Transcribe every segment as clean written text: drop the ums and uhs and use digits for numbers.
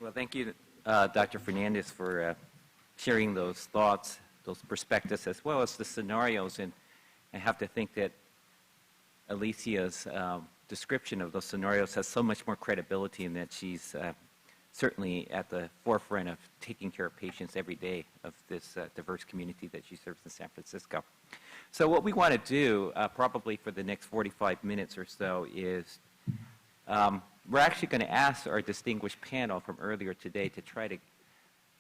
Well, thank you, Dr. Fernandez, for sharing those thoughts, those perspectives, as well as the scenarios. And I have to think that Alicia's description of those scenarios has so much more credibility in that she's certainly at the forefront of taking care of patients every day of this diverse community that she serves in San Francisco. So what we want to do probably for the next 45 minutes or so is we're actually going to ask our distinguished panel from earlier today to try to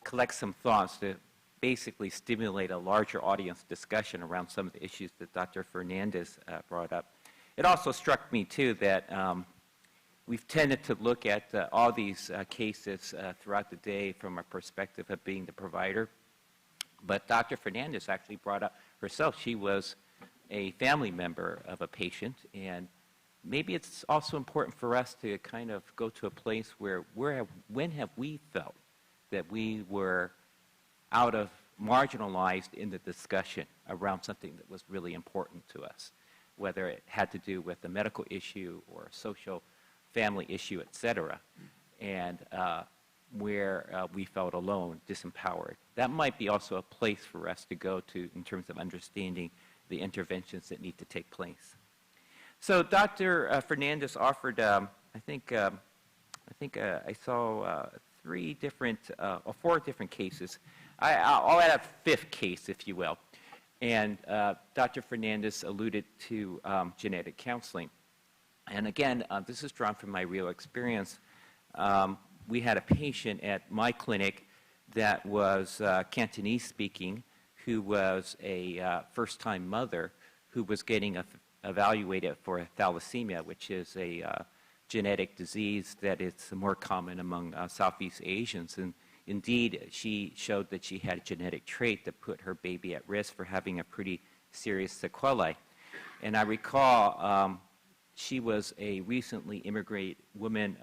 collect some thoughts to basically stimulate a larger audience discussion around some of the issues that Dr. Fernandez brought up. It also struck me, too, that we've tended to look at all these cases throughout the day from a perspective of being the provider. But Dr. Fernandez actually brought up herself. She was a family member of a patient, and maybe it's also important for us to kind of go to a place where when have we felt that we were out of marginalized in the discussion around something that was really important to us, whether it had to do with a medical issue or a social family issue, et cetera, and where we felt alone, disempowered. That might be also a place for us to go to in terms of understanding the interventions that need to take place. So Dr. Fernandez offered, I think I saw 4 different cases. I'll add a 5th case, if you will. And Dr. Fernandez alluded to genetic counseling. And again, this is drawn from my real experience. We had a patient at my clinic that was Cantonese speaking, who was a first-time mother who was getting evaluated for thalassemia, which is a genetic disease that is more common among Southeast Asians. And indeed, she showed that she had a genetic trait that put her baby at risk for having a pretty serious sequelae. And I recall she was a recently immigrated woman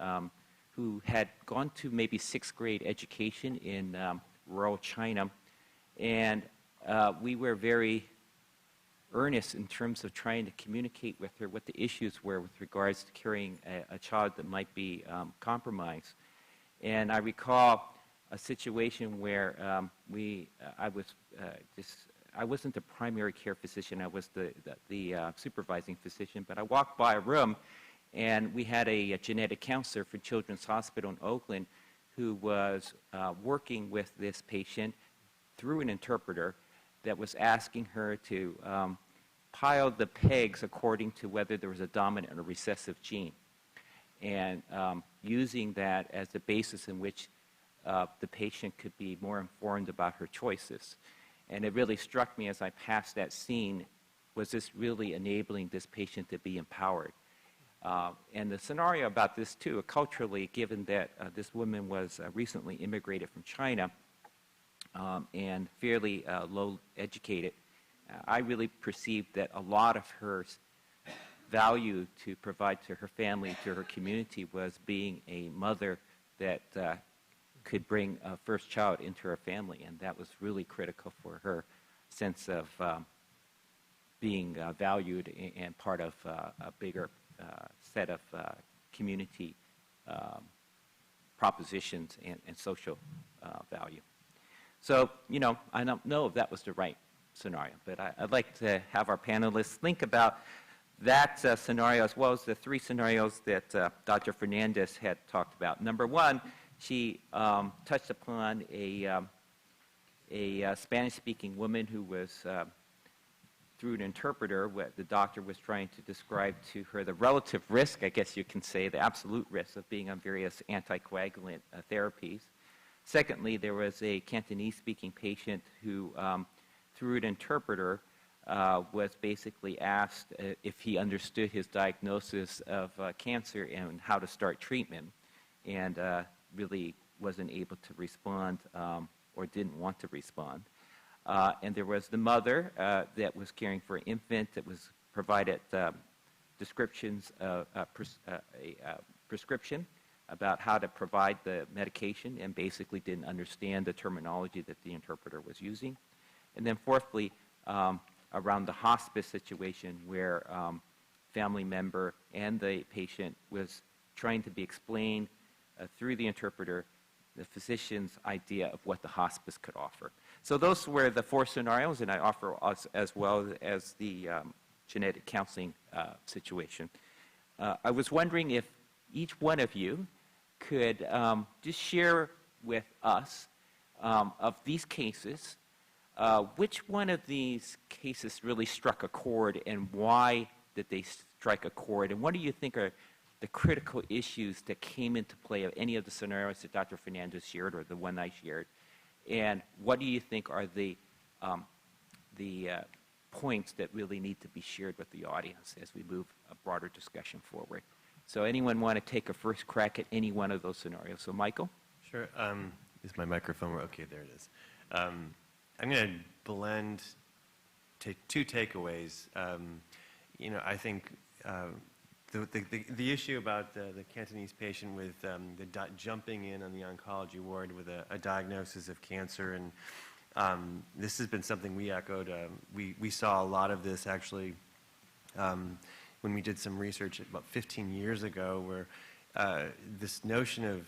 who had gone to maybe 6th grade education in rural China. And we were very earnest in terms of trying to communicate with her what the issues were with regards to carrying a child that might be compromised. And I recall a situation where I wasn't the primary care physician, I was the supervising physician, but I walked by a room and we had a genetic counselor for Children's Hospital in Oakland who was working with this patient through an interpreter that was asking her to pile the pegs according to whether there was a dominant or recessive gene, and using that as the basis in which the patient could be more informed about her choices. And it really struck me as I passed that scene, was this really enabling this patient to be empowered? And the scenario about this too, culturally, given that this woman was recently immigrated from China and fairly low educated, I really perceived that a lot of her value to provide to her family, to her community, was being a mother that could bring a first child into her family, and that was really critical for her sense of being valued and part of a bigger set of community propositions and social value. So, you know, I don't know if that was the right scenario, but I'd like to have our panelists think about that scenario as well as the 3 scenarios that Dr. Fernandez had talked about. Number 1, she touched upon a Spanish-speaking woman who was, through an interpreter, what the doctor was trying to describe to her the relative risk, I guess you can say, the absolute risk of being on various anticoagulant therapies. Secondly, there was a Cantonese-speaking patient who, through an interpreter, was basically asked if he understood his diagnosis of cancer and how to start treatment, and really wasn't able to respond or didn't want to respond. And there was the mother that was caring for an infant that was provided descriptions of a prescription about how to provide the medication and basically didn't understand the terminology that the interpreter was using. And then fourthly, around the hospice situation where family member and the patient was trying to be explained through the interpreter the physician's idea of what the hospice could offer. So those were the 4 scenarios, and I offer us as well as the genetic counseling situation. I was wondering if each one of you could just share with us of these cases, which one of these cases really struck a chord, and why did they strike a chord, and what do you think are the critical issues that came into play of any of the scenarios that Dr. Fernandez shared or the one I shared, and what do you think are the points that really need to be shared with the audience as we move a broader discussion forward? So anyone want to take a first crack at any one of those scenarios? So Michael? Sure. Is my microphone? Okay, there it is. I'm going to blend 2 takeaways. I think the issue about the Cantonese patient with jumping in on the oncology ward with a diagnosis of cancer, and this has been something we echoed. We saw a lot of this actually when we did some research about 15 years ago, where this notion of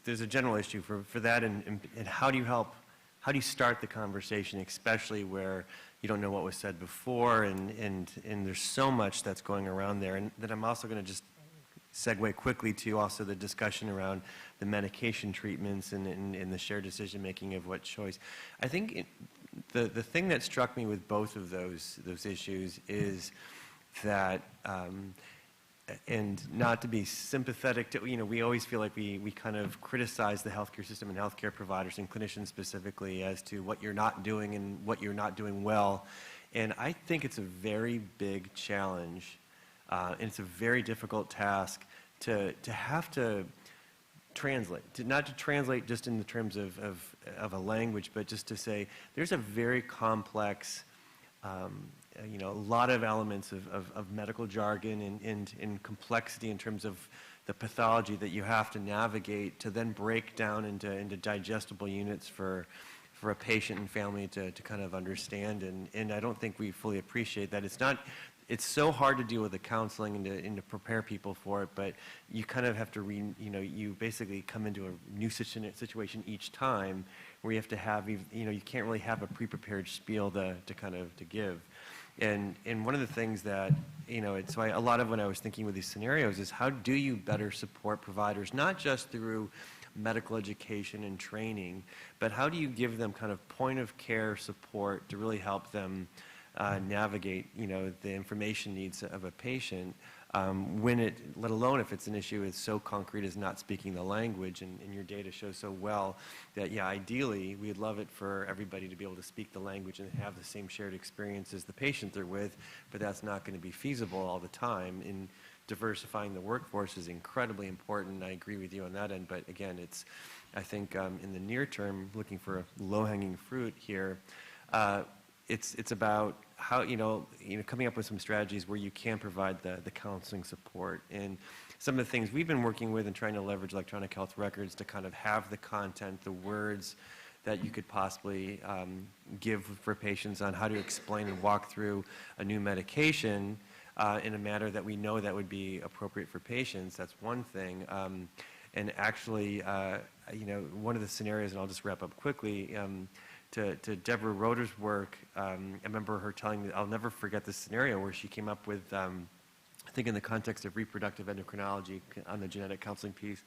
there's a general issue for that, and how do you start the conversation, especially where you don't know what was said before, and there's so much that's going around there. And then I'm also going to just segue quickly to also the discussion around the medication treatments and the shared decision making of what choice. I think the thing that struck me with both of those issues is that and not to be sympathetic to, we always feel like we kind of criticize the healthcare system and healthcare providers and clinicians specifically as to what you're not doing and what you're not doing well. And I think it's a very big challenge, and it's a very difficult task to have to translate, not to translate just in the terms of a language, but just to say there's a very complex a lot of elements of medical jargon and complexity in terms of the pathology that you have to navigate to then break down into digestible units for a patient and family to kind of understand. And I don't think we fully appreciate that. It's so hard to deal with the counseling and to prepare people for it, but you kind of have to you basically come into a new situation each time where you have to have, you can't really have a pre-prepared spiel to give. And one of the things that, so a lot of when I was thinking with these scenarios is how do you better support providers, not just through medical education and training, but how do you give them kind of point of care support to really help them navigate, the information needs of a patient, let alone if it's an issue as so concrete as not speaking the language, and your data shows so well that, ideally, we'd love it for everybody to be able to speak the language and have the same shared experience as the patient they're with, but that's not going to be feasible all the time. And diversifying the workforce is incredibly important. I agree with you on that end, but again, I think in the near term, looking for a low-hanging fruit here, it's about how, coming up with some strategies where you can provide the counseling support. And some of the things we've been working with and trying to leverage electronic health records to kind of have the content, the words that you could possibly give for patients on how to explain and walk through a new medication in a manner that we know that would be appropriate for patients. That's one thing. And actually, one of the scenarios, and I'll just wrap up quickly, to Deborah Roeder's work, I remember her telling me, I'll never forget this scenario where she came up with, I think in the context of reproductive endocrinology on the genetic counseling piece,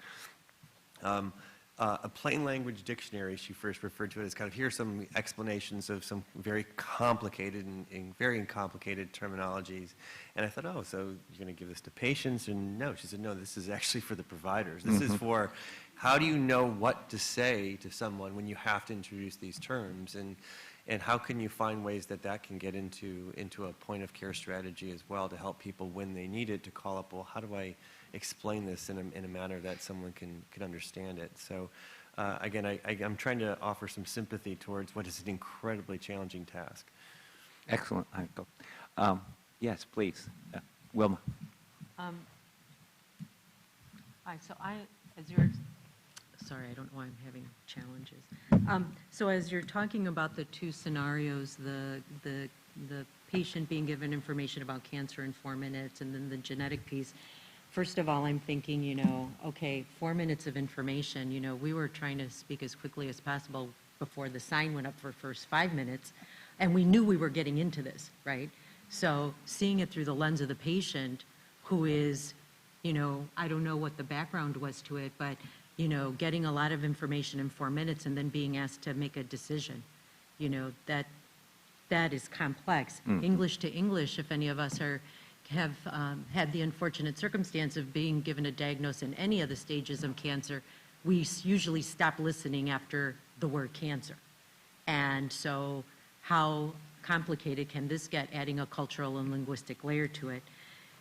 a plain language dictionary, she first referred to it as kind of, here's some explanations of some very complicated and very complicated terminologies. And I thought, oh, so you're going to give this to patients? And no, she said, no, this is actually for the providers. This is for how do you know what to say to someone when you have to introduce these terms? And how can you find ways that can get into a point of care strategy as well to help people when they need it to call up, well, how do I explain this in a manner that someone can understand it? So again, I'm trying to offer some sympathy towards what is an incredibly challenging task. Excellent, Michael. Yes, please. Wilma. Hi, so as you're, sorry, I don't know why I'm having challenges. So as you're talking about the 2 scenarios, the patient being given information about cancer in 4 minutes and then the genetic piece, first of all, I'm thinking, okay, 4 minutes of information, we were trying to speak as quickly as possible before the sign went up for first 5 minutes, and we knew we were getting into this, right? So seeing it through the lens of the patient who is, I don't know what the background was to it, but, getting a lot of information in 4 minutes and then being asked to make a decision, that is complex. English to English, if any of us have had the unfortunate circumstance of being given a diagnosis in any of the stages of cancer, we usually stop listening after the word cancer. And so how complicated can this get, adding a cultural and linguistic layer to it?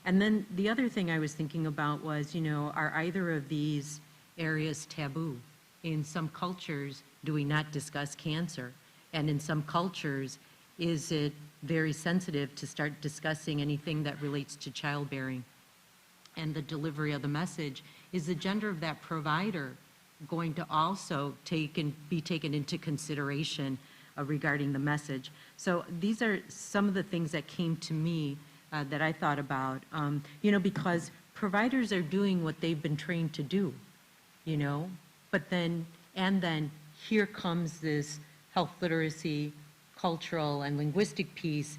And then the other thing I was thinking about was, are either of these areas taboo? In some cultures, do we not discuss cancer? And in some cultures, is it very sensitive to start discussing anything that relates to childbearing and the delivery of the message? Is the gender of that provider going to also be taken into consideration regarding the message? So these are some of the things that came to me that I thought about, because providers are doing what they've been trained to do, but then here comes this health literacy, cultural and linguistic piece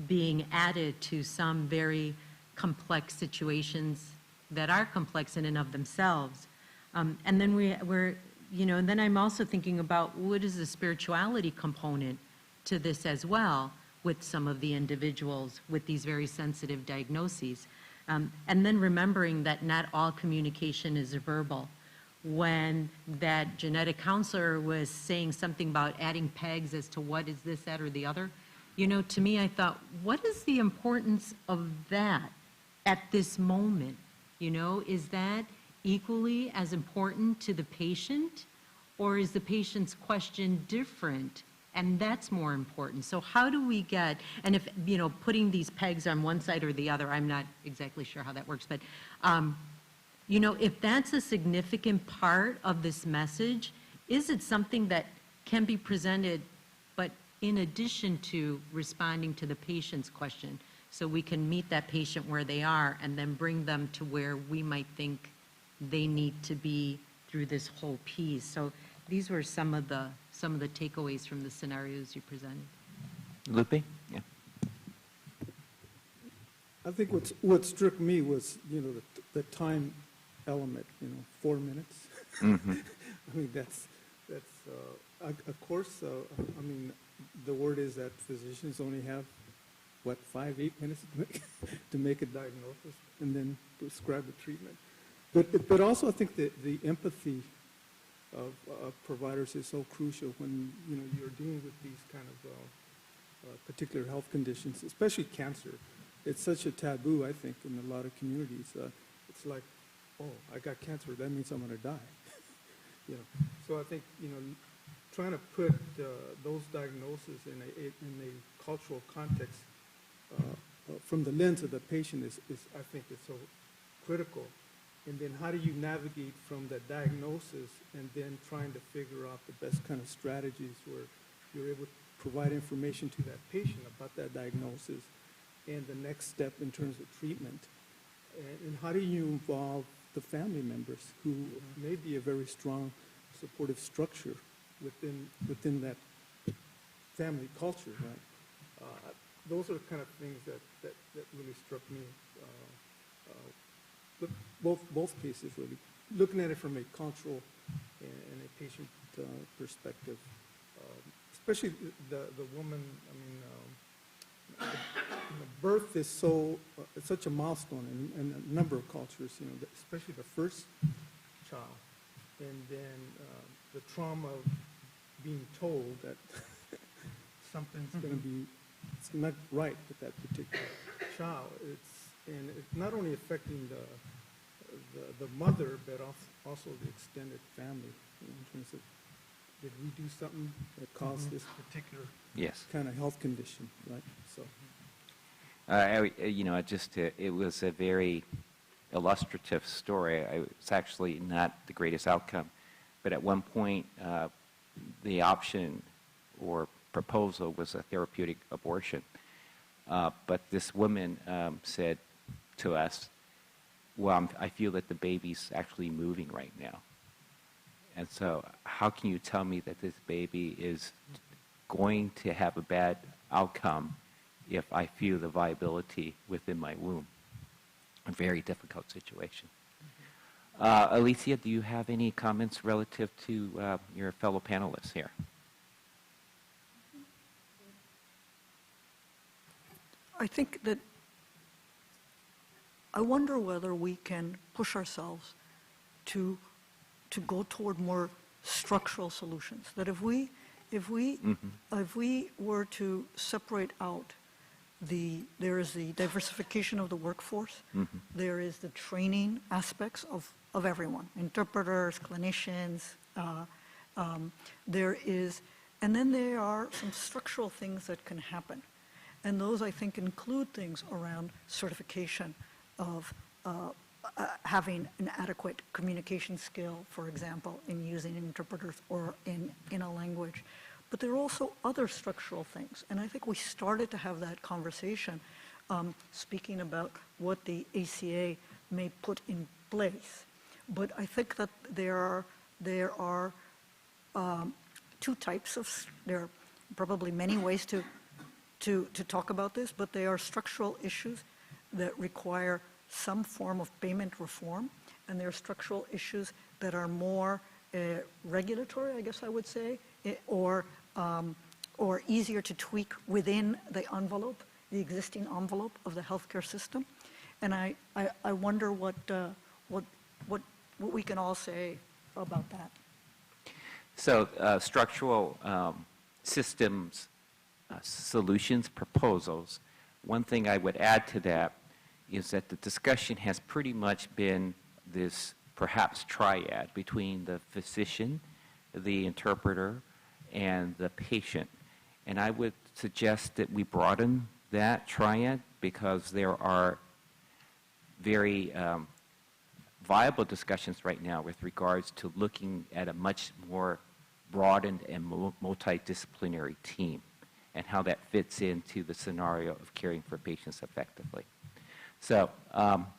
being added to some very complex situations that are complex in and of themselves. And then and then I'm also thinking about what is the spirituality component to this as well with some of the individuals with these very sensitive diagnoses. And then remembering that not all communication is verbal. When that genetic counselor was saying something about adding pegs as to what is this, that, or the other, to me, I thought, what is the importance of that at this moment? Is that equally as important to the patient, or is the patient's question different? And that's more important. So how do we get, and if, putting these pegs on one side or the other, I'm not exactly sure how that works, but if that's a significant part of this message, is it something that can be presented, but in addition to responding to the patient's question, so we can meet that patient where they are and then bring them to where we might think they need to be through this whole piece? So these were some of the takeaways from the scenarios you presented. Lupe? Yeah. I think what struck me was, the time element, 4 minutes. Mm-hmm. I mean, that's of course, I mean, the word is that physicians only have, 5-8 minutes to make a diagnosis and then prescribe the treatment. But also I think that the empathy of providers is so crucial when, you're dealing with these kind of particular health conditions, especially cancer. It's such a taboo, I think, in a lot of communities. It's like, oh, I got cancer, that means I'm going to die. So I think, trying to put those diagnoses in a cultural context from the lens of the patient is I think, is so critical. And then how do you navigate from the diagnosis and then trying to figure out the best kind of strategies where you're able to provide information to that patient about that diagnosis and the next step in terms of treatment. And how do you involve the family members who may be a very strong supportive structure within that family culture, right? Those are kind of things that really struck me. Both cases, really. Looking at it from a cultural and a patient perspective, especially the woman, I mean, birth is such a milestone in a number of cultures, especially the first child, and then the trauma of being told that something's going to be, it's not right with that particular child. And it's not only affecting the mother, but also the extended family, in terms of, did we do something that caused this particular kind of health condition, right? So, it was a very illustrative story. It's actually not the greatest outcome, but at one point, the option or proposal was a therapeutic abortion. But this woman said to us, well, I feel that the baby's actually moving right now. And so how can you tell me that this baby is going to have a bad outcome if I feel the viability within my womb? A very difficult situation. Alicia, do you have any comments relative to your fellow panelists here? I think that I wonder whether we can push ourselves to go toward more structural solutions. That if we were to separate out there is the diversification of the workforce, there is the training aspects of everyone, interpreters, clinicians, and then there are some structural things that can happen. And those, I think, include things around certification of having an adequate communication skill, for example, in using interpreters or in a language. But there are also other structural things. And I think we started to have that conversation speaking about what the ACA may put in place. But I think that there are two types of, there are probably many ways to talk about this, but they are structural issues that require some form of payment reform, and there are structural issues that are more regulatory, I guess I would say, or easier to tweak within the envelope, the existing envelope of the healthcare system. And I wonder what we can all say about that. So structural systems solutions proposals, one thing I would add to that is that the discussion has pretty much been this perhaps triad between the physician, the interpreter, and the patient. And I would suggest that we broaden that triad because there are very viable discussions right now with regards to looking at a much more broadened and multidisciplinary team and how that fits into the scenario of caring for patients effectively. So,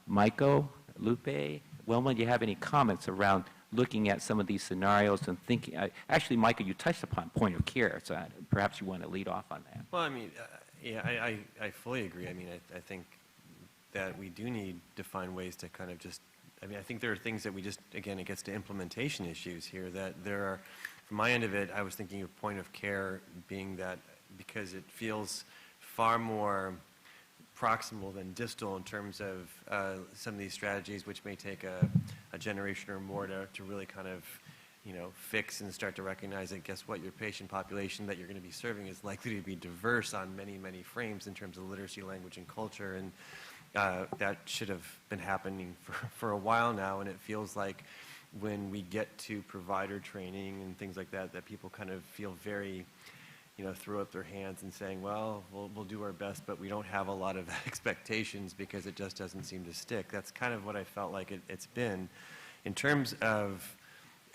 Michael, Lupe, Wilma, do you have any comments around looking at some of these scenarios and thinking? Actually, Michael, you touched upon point of care, so perhaps you want to lead off on that. Well, I mean, yeah, I fully agree. I mean, I think that we do need to find ways to kind of just, I mean, I think there are things that we just, again, it gets to implementation issues here that there are, from my end of it, I was thinking of point of care being that because it feels far more proximal than distal in terms of some of these strategies, which may take a generation or more to really kind of, you know, fix and start to recognize that, guess what, your patient population that you're going to be serving is likely to be diverse on many, many frames in terms of literacy, language, and culture. And that should have been happening for a while now, and it feels like when we get to provider training and things like that, that people kind of feel very, you know, throw up their hands and saying, well, we'll do our best, but we don't have a lot of expectations because it just doesn't seem to stick. That's kind of what I felt like it's been. In terms of,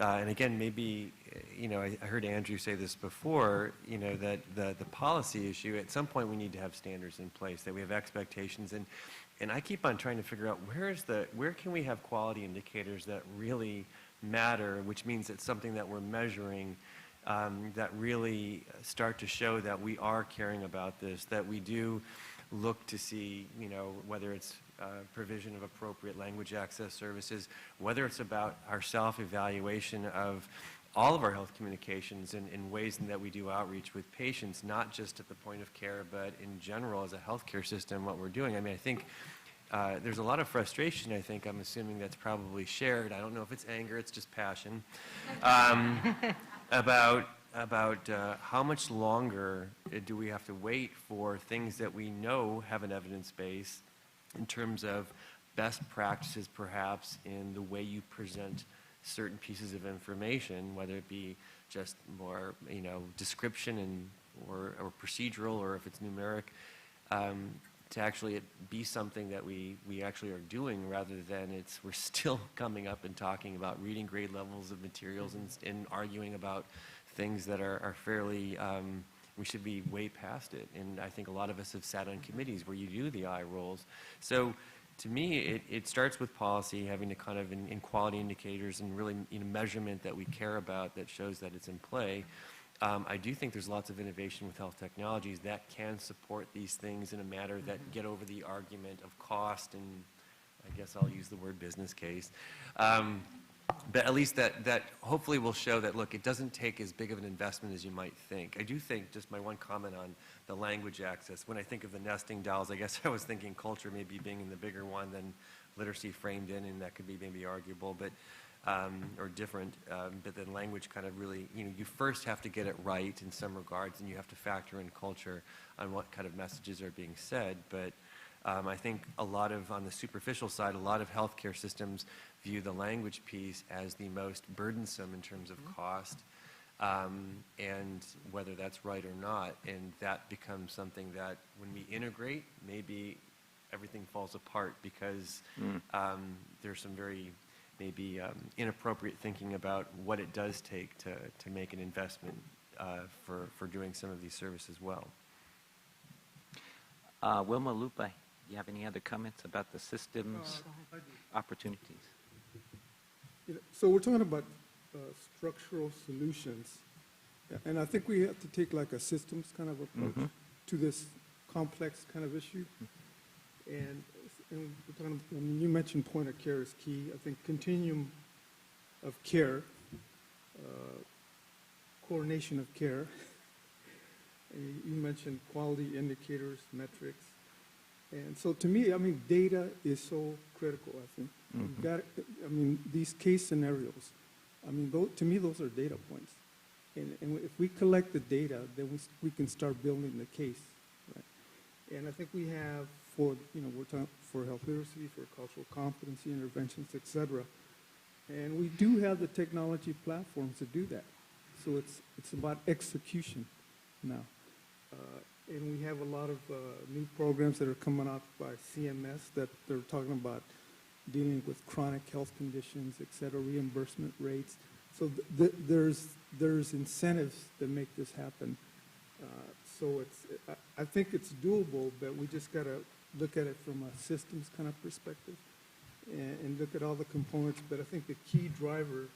and again, maybe, you know, I heard Andrew say this before, you know, that the policy issue, at some point we need to have standards in place, that we have expectations, and I keep on trying to figure out where can we have quality indicators that really matter, which means it's something that we're measuring that really start to show that we are caring about this, that we do look to see, you know, whether it's provision of appropriate language access services, whether it's about our self-evaluation of all of our health communications in ways that we do outreach with patients, not just at the point of care, but in general as a healthcare system, what we're doing. I mean, I think there's a lot of frustration, I think, I'm assuming that's probably shared. I don't know if it's anger, it's just passion, about how much longer do we have to wait for things that we know have an evidence base in terms of best practices, perhaps, in the way you present certain pieces of information, whether it be just more, you know, description or procedural, or if it's numeric, to actually be something that we actually are doing, rather than we're still coming up and talking about reading grade levels of materials and arguing about things that are fairly, we should be way past it. And I think a lot of us have sat on committees where you do the eye rolls. So to me, it starts with policy, having to kind of in quality indicators and really measurement that we care about that shows that it's in play. I do think there's lots of innovation with health technologies that can support these things in a manner that get over the argument of cost and I guess I'll use the word business case. But at least that hopefully will show that, look, it doesn't take as big of an investment as you might think. I do think, just my one comment on the language access, when I think of the nesting dolls, I guess I was thinking culture maybe being in the bigger one than literacy framed in, and that could be maybe arguable, but or different. But then language kind of really, you first have to get it right in some regards, and you have to factor in culture on what kind of messages are being said. But I think a lot of, on the superficial side, a lot of healthcare systems view the language piece as the most burdensome in terms of cost, and whether that's right or not. And that becomes something that when we integrate, maybe everything falls apart because there's some very maybe inappropriate thinking about what it does take to make an investment for doing some of these services well. Wilma Lupe, do you have any other comments about the systems opportunities? So we're talking about structural solutions, and I think we have to take like a systems kind of approach to this complex kind of issue. And we're talking, when you mentioned point of care is key. I think continuum of care, coordination of care. And you mentioned quality indicators, metrics. And so to me, I mean, data is so critical, I think. These case scenarios, to me, those are data points. And if we collect the data, then we can start building the case, right? And I think we have, we're talking for health literacy, for cultural competency interventions, et cetera. And we do have the technology platforms to do that. So it's about execution now. And we have a lot of new programs that are coming out by CMS that they're talking about dealing with chronic health conditions, et cetera, reimbursement rates. So there's incentives that make this happen. So I think it's doable, but we just got to look at it from a systems kind of perspective and look at all the components. But I think the key driver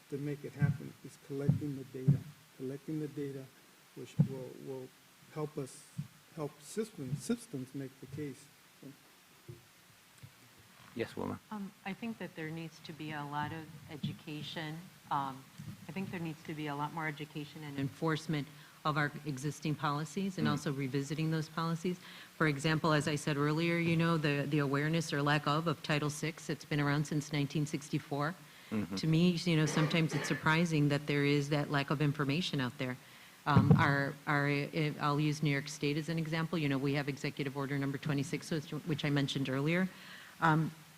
to make it happen is collecting the data. Collecting the data, which will help systems make the case. Yes, Wilma. I think that there needs to be a lot of education. I think there needs to be a lot more education and enforcement of our existing policies and also revisiting those policies. For example, as I said earlier, the awareness or lack of Title VI, it's been around since 1964. To me, sometimes it's surprising that there is that lack of information out there. I'll use New York State as an example. We have Executive Order number 26, which I mentioned earlier.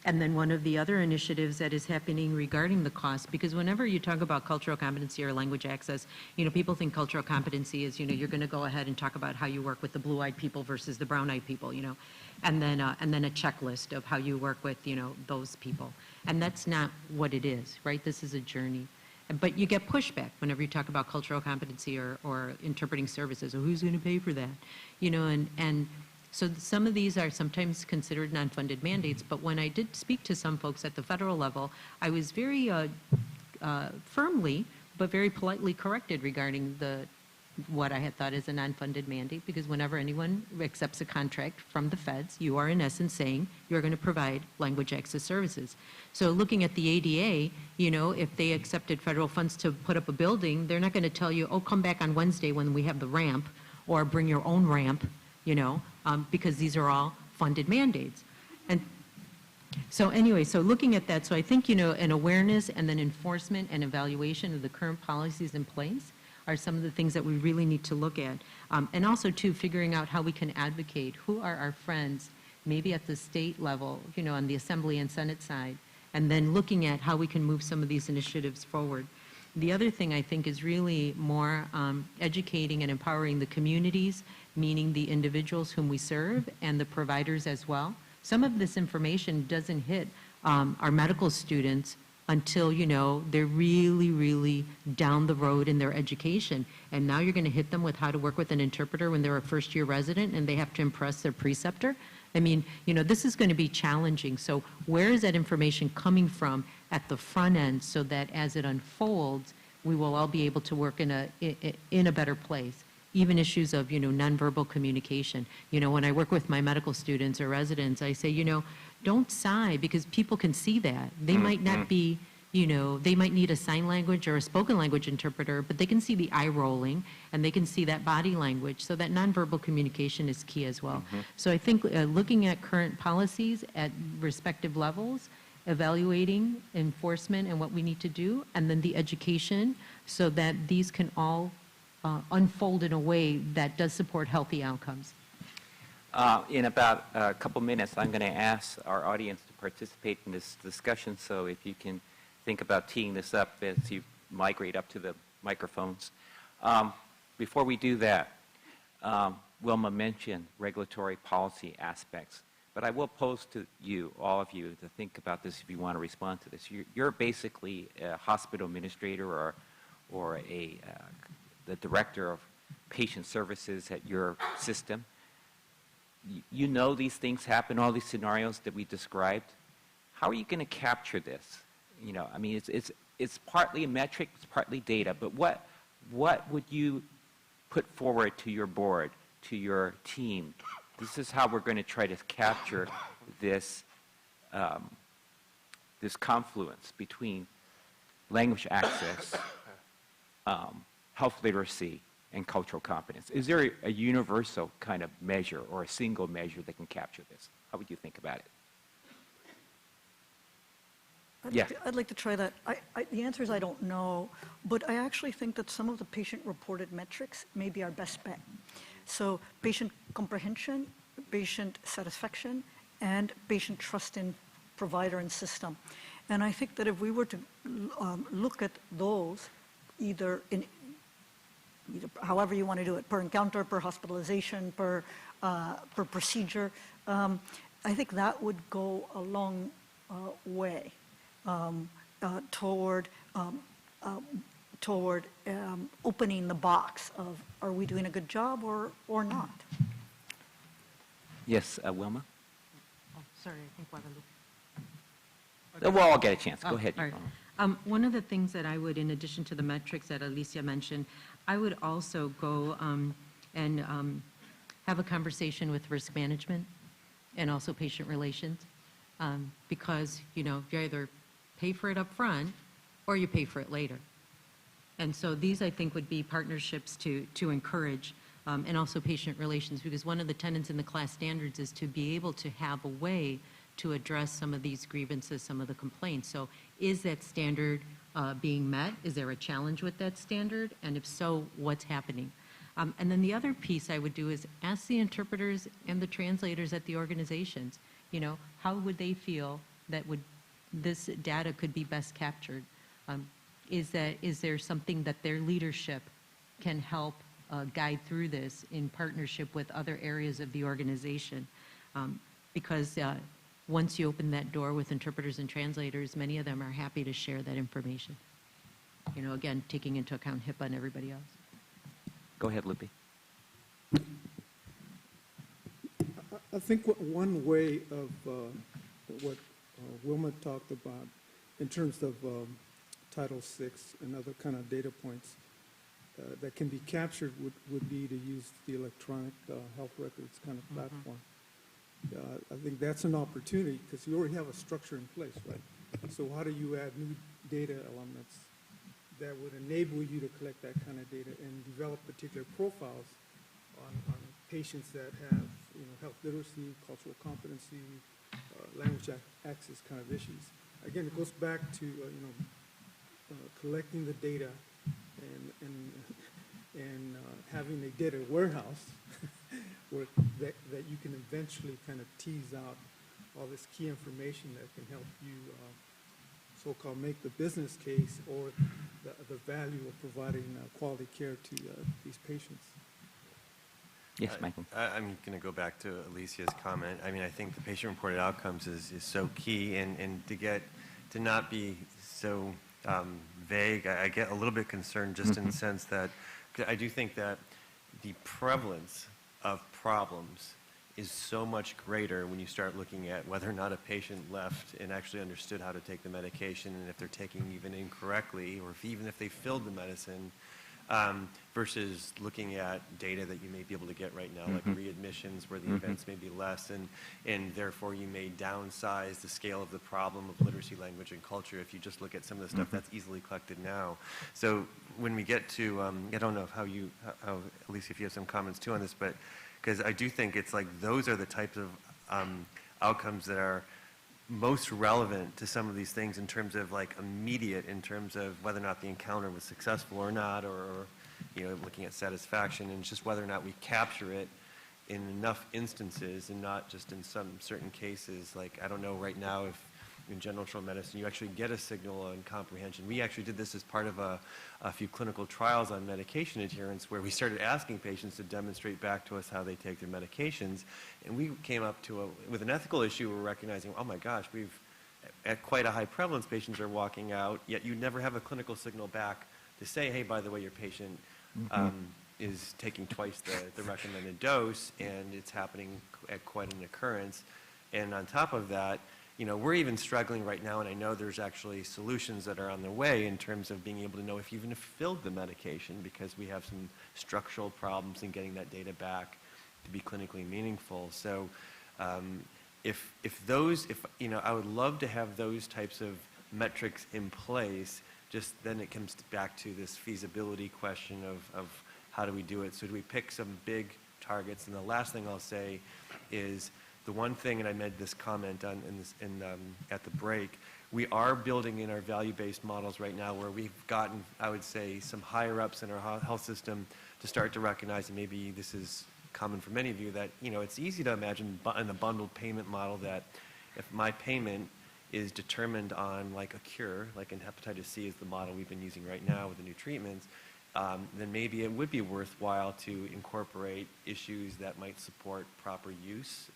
And then one of the other initiatives that is happening regarding the cost, because whenever you talk about cultural competency or language access, people think cultural competency is, you're going to go ahead and talk about how you work with the blue-eyed people versus the brown-eyed people, and then a checklist of how you work with, those people. And that's not what it is, right? This is a journey. But you get pushback whenever you talk about cultural competency or interpreting services, or who's going to pay for that, and so some of these are sometimes considered non-funded mandates, but when I did speak to some folks at the federal level, I was very firmly but very politely corrected regarding what I had thought as a non-funded mandate, because whenever anyone accepts a contract from the feds, you are in essence saying you're going to provide language access services. So looking at the ADA, if they accepted federal funds to put up a building, they're not going to tell you, oh, come back on Wednesday when we have the ramp, or bring your own ramp, because these are all funded mandates. And so anyway, so looking at that, so I think, an awareness and then enforcement and evaluation of the current policies in place are some of the things that we really need to look at. And also, too, figuring out how we can advocate. Who are our friends, maybe at the state level, on the Assembly and Senate side, and then looking at how we can move some of these initiatives forward. The other thing I think is really more educating and empowering the communities, meaning the individuals whom we serve and the providers as well. Some of this information doesn't hit our medical students until, they're really, really down the road in their education. And now you're going to hit them with how to work with an interpreter when they're a first-year resident and they have to impress their preceptor. I mean, this is going to be challenging. So where is that information coming from at the front end so that as it unfolds, we will all be able to work in a better place? Even issues of, nonverbal communication. When I work with my medical students or residents, I say, don't sigh, because people can see that. They might not be, they might need a sign language or a spoken language interpreter, but they can see the eye rolling and they can see that body language. So that nonverbal communication is key as well. So I think looking at current policies at respective levels, evaluating enforcement and what we need to do, and then the education so that these can all unfold in a way that does support healthy outcomes. In about a couple minutes, I'm going to ask our audience to participate in this discussion, so if you can think about teeing this up as you migrate up to the microphones. Before we do that, Wilma mentioned regulatory policy aspects, but I will pose to you, all of you, to think about this if you want to respond to this. You're basically a hospital administrator or the director of patient services at your system. You know these things happen, all these scenarios that we described. How are you going to capture this? I mean, it's partly a metric, it's partly data, but what would you put forward to your board, to your team? This is how we're going to try to capture this, this confluence between language access, health literacy, and cultural competence. Is there a universal kind of measure or a single measure that can capture this? How would you think about it? I'd like to try that. The answer is I don't know, but I actually think that some of the patient-reported metrics may be our best bet. So patient comprehension, patient satisfaction, and patient trust in provider and system. And I think that if we were to look at those, either however you want to do it, per encounter, per hospitalization, per procedure, I think that would go a long way toward opening the box of, are we doing a good job or not? Yes, Wilma? Oh, sorry, I think Guadalupe. We'll all get a chance. Go ahead. All right. One of the things that I would, in addition to the metrics that Alicia mentioned, I would also go and have a conversation with risk management and also patient relations, because, you either pay for it up front or you pay for it later. And so these, I think, would be partnerships to encourage, and also patient relations, because one of the tenets in the class standards is to be able to have a way to address some of these grievances, some of the complaints. So is that standard being met? Is there a challenge with that standard? And if so, what's happening? And then the other piece I would do is ask the interpreters and the translators at the organizations, how would they feel that this data could be best captured? Is there something that their leadership can help guide through this in partnership with other areas of the organization? Because once you open that door with interpreters and translators, many of them are happy to share that information. Again, taking into account HIPAA and everybody else. Go ahead, Lupe. I think one way of what Wilma talked about in terms of Title VI and other kind of data points that can be captured would be to use the electronic health records kind of platform. I think that's an opportunity because you already have a structure in place, right? So how do you add new data elements that would enable you to collect that kind of data and develop particular profiles on patients that have, health literacy, cultural competency, language access kind of issues? Again, it goes back to, collecting the data and having a data warehouse where that you can eventually kind of tease out all this key information that can help you so-called make the business case or the value of providing quality care to these patients. Yes, Michael. I'm going to go back to Alicia's comment. I mean, I think the patient-reported outcomes is so key, and to not be so vague. I get a little bit concerned just in the sense that I do think that the prevalence of problems is so much greater when you start looking at whether or not a patient left and actually understood how to take the medication, and if they're taking even incorrectly, or even if they filled the medicine, versus looking at data that you may be able to get right now, like readmissions where the events may be less, and therefore you may downsize the scale of the problem of literacy, language, and culture if you just look at some of the stuff that's easily collected now. So when we get to, I don't know how at least if you have some comments too on this, but because I do think it's like those are the types of outcomes that are most relevant to some of these things in terms of like immediate, in terms of whether or not the encounter was successful or not, or looking at satisfaction, and just whether or not we capture it in enough instances and not just in some certain cases. Like, I don't know right now if in general internal medicine you actually get a signal on comprehension. We actually did this as part of a few clinical trials on medication adherence, where we started asking patients to demonstrate back to us how they take their medications, and we came up to with an ethical issue. We're recognizing, oh my gosh, we've at quite a high prevalence, patients are walking out, yet you never have a clinical signal back to say, hey, by the way, your patient is taking twice the recommended dose, and it's happening at quite an occurrence. And on top of that, we're even struggling right now, and I know there's actually solutions that are on the way in terms of being able to know if you even filled the medication, because we have some structural problems in getting that data back to be clinically meaningful. So I would love to have those types of metrics in place. Just then it comes back to this feasibility question of how do we do it. So do we pick some big targets? And the last thing I'll say is, the one thing, and I made this comment on at the break, we are building in our value-based models right now, where we've gotten, I would say, some higher ups in our health system to start to recognize, and maybe this is common for many of you, that it's easy to imagine in a bundled payment model that if my payment is determined on like a cure, like in hepatitis C is the model we've been using right now with the new treatments, then maybe it would be worthwhile to incorporate issues that might support proper use,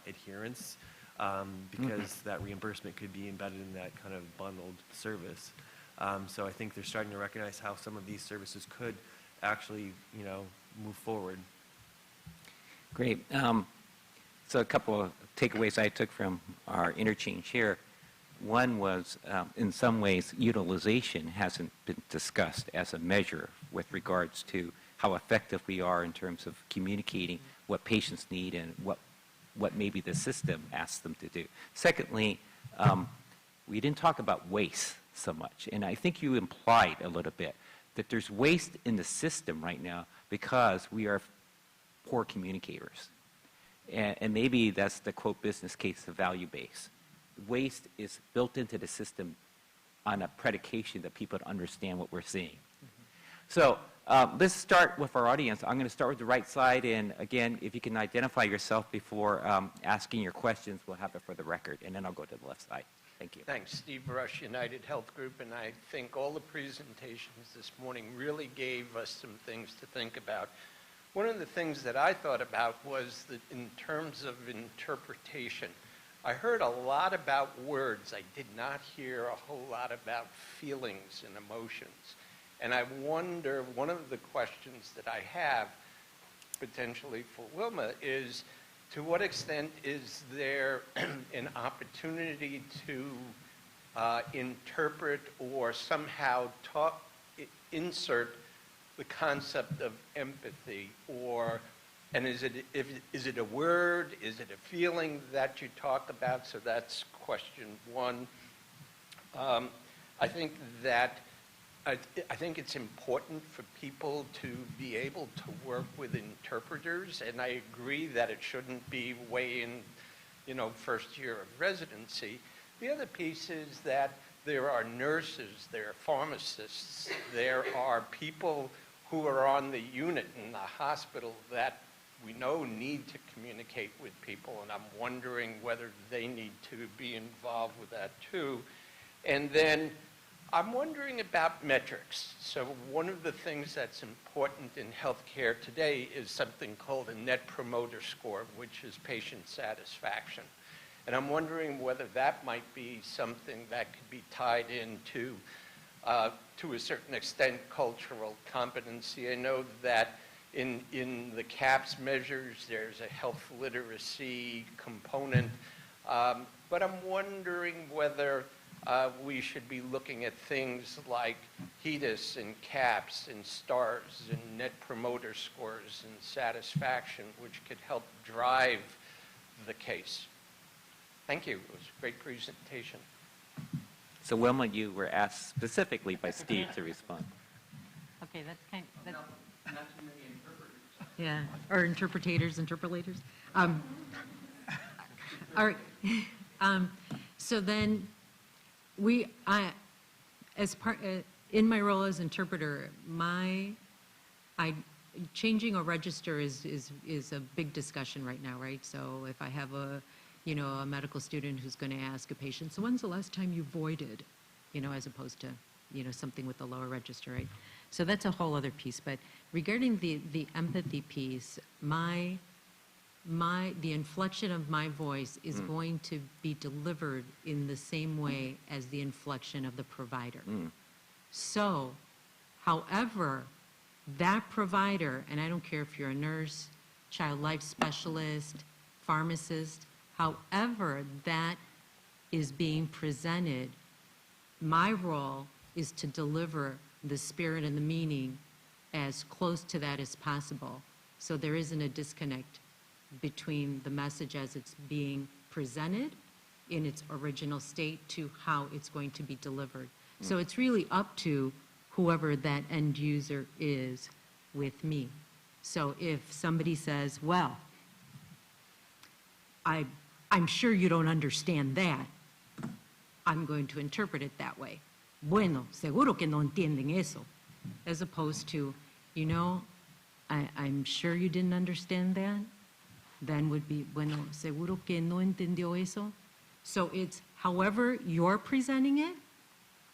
adherence, because that reimbursement could be embedded in that kind of bundled service. So I think they're starting to recognize how some of these services could actually, move forward. Great. So a couple of takeaways I took from our interchange here. One was, in some ways, utilization hasn't been discussed as a measure with regards to how effective we are in terms of communicating what patients need and what maybe the system asks them to do. Secondly, we didn't talk about waste so much, and I think you implied a little bit that there's waste in the system right now because we are poor communicators. And maybe that's the, quote, business case of value base. Waste is built into the system on a predication that people understand what we're seeing. So let's start with our audience. I'm going to start with the right side, and again, if you can identify yourself before asking your questions, we'll have it for the record, and then I'll go to the left side. Thank you. Thanks, Steve Rush, United Health Group, and I think all the presentations this morning really gave us some things to think about. One of the things that I thought about was that in terms of interpretation, I heard a lot about words. I did not hear a whole lot about feelings and emotions. And I wonder, one of the questions that I have potentially for Wilma is, to what extent is there an opportunity to interpret or somehow insert the concept of empathy, and is it a word, is it a feeling that you talk about? So that's question one. I think it's important for people to be able to work with interpreters, and I agree that it shouldn't be way in, first year of residency. The other piece is that there are nurses, there are pharmacists, there are people who are on the unit in the hospital that we know need to communicate with people, and I'm wondering whether they need to be involved with that too. And then I'm wondering about metrics. So one of the things that's important in healthcare today is something called a Net Promoter Score, which is patient satisfaction. And I'm wondering whether that might be something that could be tied into, to a certain extent, cultural competency. I know that in the CAPS measures, there's a health literacy component. But I'm wondering whether we should be looking at things like HEDIS and CAPS and STARS and Net Promoter Scores and satisfaction, which could help drive the case. Thank you. It was a great presentation. So Wilma, you were asked specifically by Steve to respond. Okay, that's kind of, Not too many interpreters. yeah, or interpreters. All right. So then in my role as interpreter, changing a register is a big discussion right now, right? So if I have a medical student who's going to ask a patient, so when's the last time you voided, as opposed to, something with a lower register, right? So that's a whole other piece. But regarding the empathy piece, the inflection of my voice is going to be delivered in the same way as the inflection of the provider. So, however, that provider, and I don't care if you're a nurse, child life specialist, pharmacist, however that is being presented, my role is to deliver the spirit and the meaning as close to that as possible. So there isn't a disconnect between the message as it's being presented in its original state to how it's going to be delivered. So it's really up to whoever that end user is with me. So if somebody says, well, I'm sure you don't understand that, I'm going to interpret it that way. Bueno, seguro que no entienden eso. As opposed to, I'm sure you didn't understand that. Then would be, bueno, seguro que no entendió eso. So it's however you're presenting it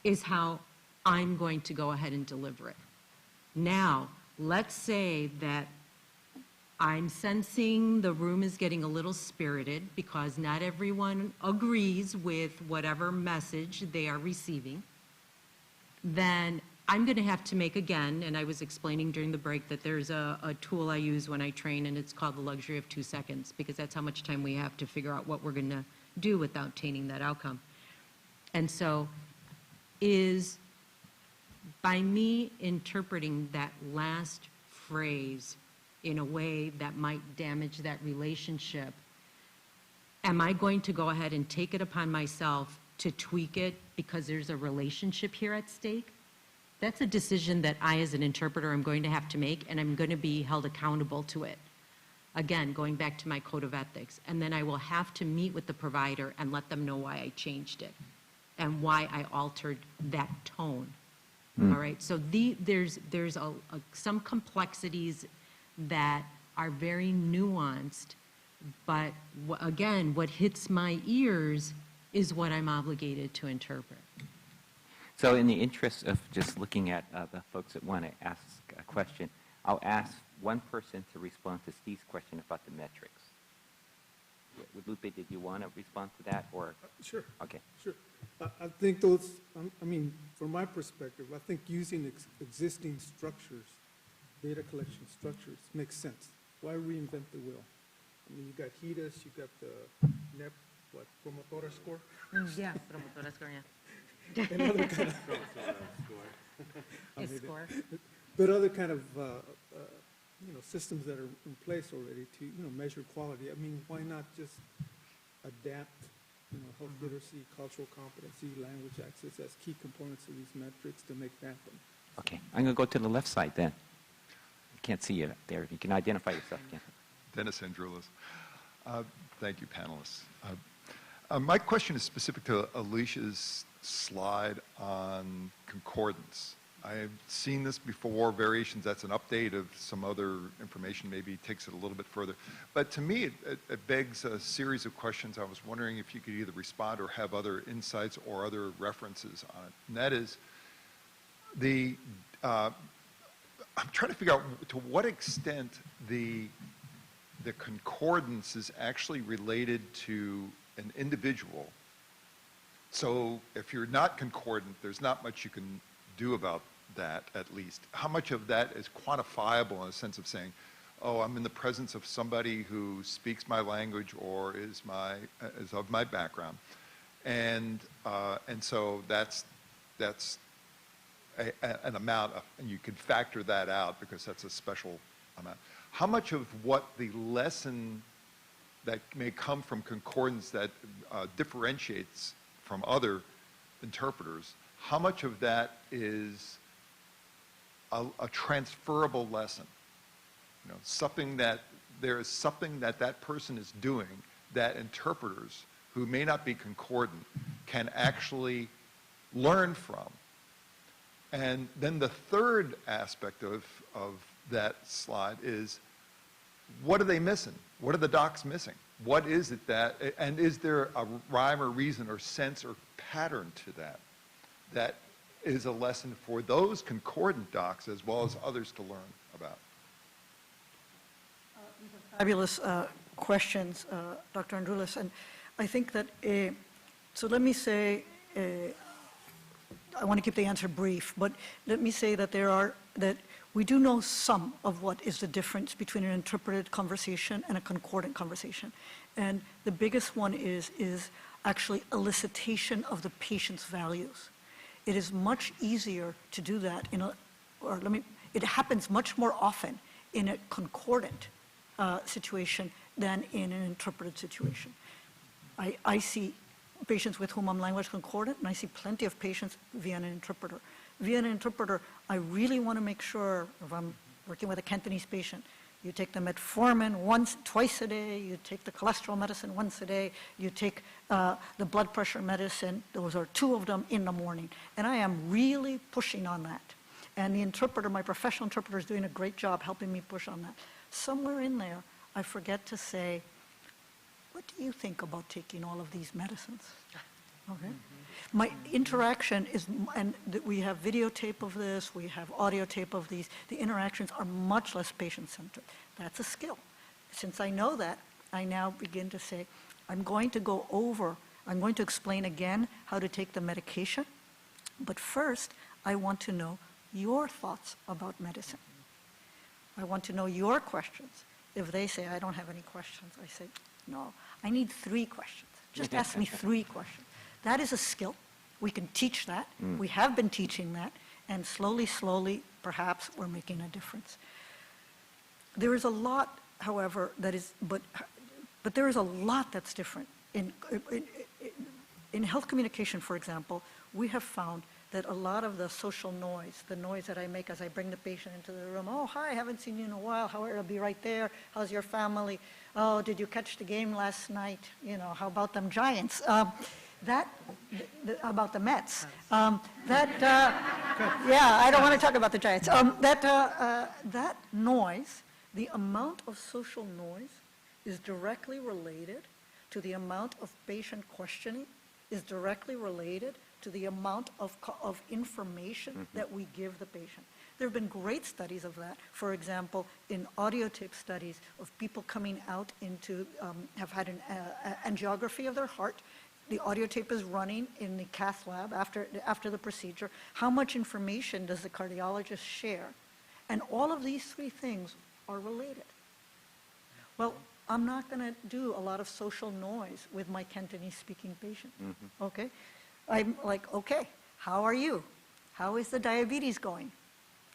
is how I'm going to go ahead and deliver it. Now, let's say that I'm sensing the room is getting a little spirited because not everyone agrees with whatever message they are receiving. Then I'm going to have to make again, and I was explaining during the break that there's a tool I use when I train, and it's called the luxury of 2 seconds, because that's how much time we have to figure out what we're going to do without attaining that outcome. And so is by me interpreting that last phrase in a way that might damage that relationship, am I going to go ahead and take it upon myself to tweak it because there's a relationship here at stake? That's a decision that I, as an interpreter, am going to have to make, and I'm going to be held accountable to it. Again, going back to my code of ethics. And then I will have to meet with the provider and let them know why I changed it and why I altered that tone. All right, so there's some complexities that are very nuanced, but again, what hits my ears is what I'm obligated to interpret. So in the interest of just looking at the folks that want to ask a question, I'll ask one person to respond to Steve's question about the metrics. Lupe, did you want to respond to that, or? Sure. Okay. Sure. I think those, from my perspective, I think using existing structures, data collection structures, makes sense. Why reinvent the wheel? You got HEDIS, you got the NEP, promotora score? Yeah, promotora score, yeah. And other kind of, Score. but other kind of, systems that are in place already to, measure quality. Why not just adapt, health literacy, cultural competency, language access as key components of these metrics to make that happen? Okay, I'm going to go to the left side then. I can't see you there. If you can identify yourself again. Dennis Androulis. Thank you, panelists. My question is specific to Alicia's slide on concordance. I've seen this before, variations, that's an update of some other information, maybe takes it a little bit further. But to me, it begs a series of questions. I was wondering if you could either respond or have other insights or other references on it. And that is, I'm trying to figure out to what extent the concordance is actually related to an individual. So if you're not concordant, there's not much you can do about that at least? How much of that is quantifiable in a sense of saying, oh, I'm in the presence of somebody who speaks my language or is of my background, and so that's an amount of, and you can factor that out because that's a special amount. How much of what the lesson that may come from concordance that differentiates from other interpreters, how much of that is a transferable lesson? You know, something that there is something that that person is doing that interpreters who may not be concordant can actually learn from. And then the third aspect of that slide is, what are they missing? What are the docs missing? What is it that, and is there a rhyme or reason or sense or pattern to that that is a lesson for those concordant docs as well as others to learn about? Fabulous questions, Dr. Androulis. And I think that, so let me say, I want to keep the answer brief, but let me say that that we do know some of what is the difference between an interpreted conversation and a concordant conversation. And the biggest one is actually elicitation of the patient's values. It is much easier to do that it happens much more often in a concordant situation than in an interpreted situation. I see patients with whom I'm language concordant, and I see plenty of patients via an interpreter. Via an interpreter, I really want to make sure, if I'm working with a Cantonese patient, you take the metformin twice a day, you take the cholesterol medicine once a day, you take the blood pressure medicine, those are 2 of them in the morning. And I am really pushing on that. And the interpreter, my professional interpreter, is doing a great job helping me push on that. Somewhere in there, I forget to say, what do you think about taking all of these medicines? Okay. My interaction is, and we have videotape of this, we have audio tape of these, the interactions are much less patient-centered. That's a skill. Since I know that, I now begin to say, I'm going to explain again how to take the medication, but first, I want to know your thoughts about medicine. I want to know your questions. If they say, I don't have any questions, I say, no, I need 3 questions. Just ask me 3 questions. That is a skill. We can teach that. We have been teaching that. And slowly, slowly, perhaps we're making a difference. There is a lot, however, that is, but there is a lot that's different. In health communication, for example, we have found that a lot of the social noise, the noise that I make as I bring the patient into the room, oh, hi, I haven't seen you in a while, I'll be right there, how's your family? Oh, did you catch the game last night? You know, how about them Giants? About the Mets. Yeah, I don't want to talk about the Giants. That noise, the amount of social noise is directly related to the amount of patient questioning, is directly related to the amount of information that we give the patient. There have been great studies of that. For example, in audio tape studies of people coming out into, have had an angiography of their heart. The audio tape is running in the cath lab after the procedure. How much information does the cardiologist share? And all of these 3 things are related. Well, I'm not going to do a lot of social noise with my Cantonese-speaking patient, okay? I'm like, okay, how are you? How is the diabetes going?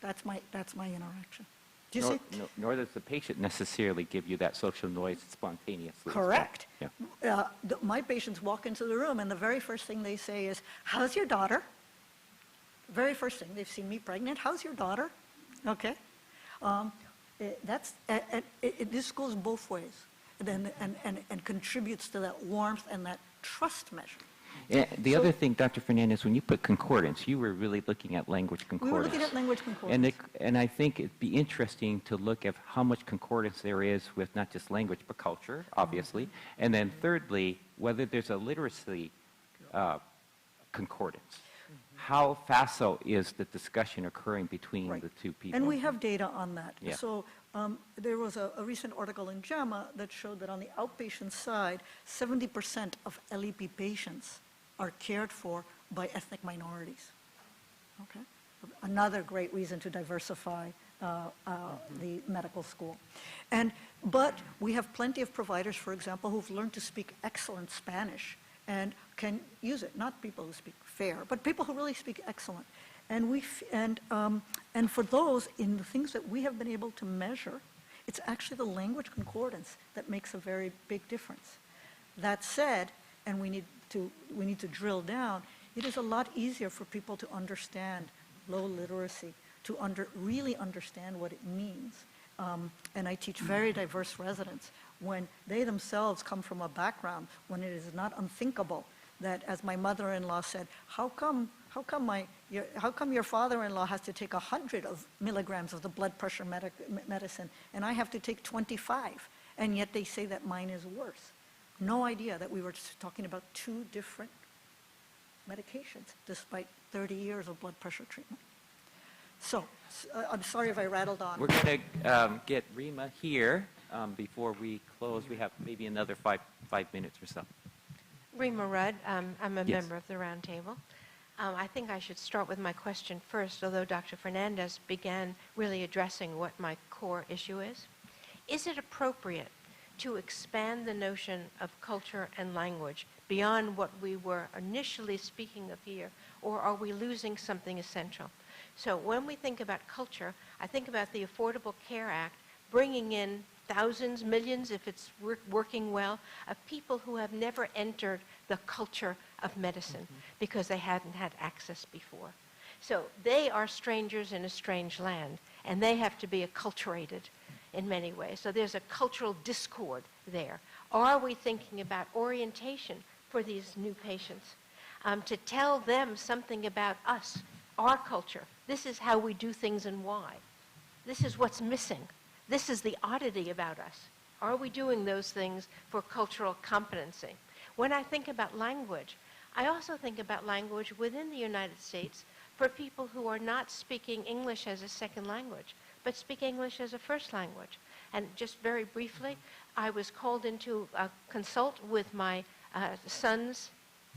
That's my interaction. Do you see? Nor does the patient necessarily give you that social noise spontaneously. Correct. Yeah. My patients walk into the room, and the very first thing they say is, how's your daughter? Very first thing, they've seen me pregnant. How's your daughter? Okay. This goes both ways and contributes to that warmth and that trust measure. The other thing, Dr. Fernandez, when you put concordance, you were really looking at language concordance. We were looking at language concordance. And I think it'd be interesting to look at how much concordance there is with not just language, but culture, obviously. And then thirdly, whether there's a literacy concordance. How facile is the discussion occurring between the 2 people? And we have data on that. Yeah. So there was a recent article in JAMA that showed that on the outpatient side, 70% of LEP patients are cared for by ethnic minorities. Okay? another great reason to diversify the medical school. But we have plenty of providers, for example, who've learned to speak excellent Spanish and can use it. Not people who speak fair, but people who really speak excellent. And for those, in the things that we have been able to measure, it's actually the language concordance that makes a very big difference. That said, and we need to drill down, it is a lot easier for people to understand low literacy, to really understand what it means. And I teach very diverse residents when they themselves come from a background when it is not unthinkable that, as my mother-in-law said, how come your father-in-law has to take 100 milligrams of the blood pressure medicine and I have to take 25, and yet they say that mine is worse. No idea that we were talking about two different medications despite 30 years of blood pressure treatment. So, I'm sorry if I rattled on. We're going to get Rima here before we close. We have maybe another five minutes or so. Rima Rudd, I'm a Yes. member of the Roundtable. I think I should start with my question first, although Dr. Fernandez began really addressing what my core issue is. Is it appropriate to expand the notion of culture and language beyond what we were initially speaking of here, or are we losing something essential? So when we think about culture, I think about the Affordable Care Act bringing in thousands, millions, if it's working well, of people who have never entered the culture of medicine because they hadn't had access before. So they are strangers in a strange land, and they have to be acculturated in many ways. So there's a cultural discord there. Are we thinking about orientation for these new patients? To tell them something about us, our culture. This is how we do things and why. This is what's missing. This is the oddity about us. Are we doing those things for cultural competency? When I think about language, I also think about language within the United States for people who are not speaking English as a second language, but speak English as a first language. And just very briefly, I was called in to consult with my son's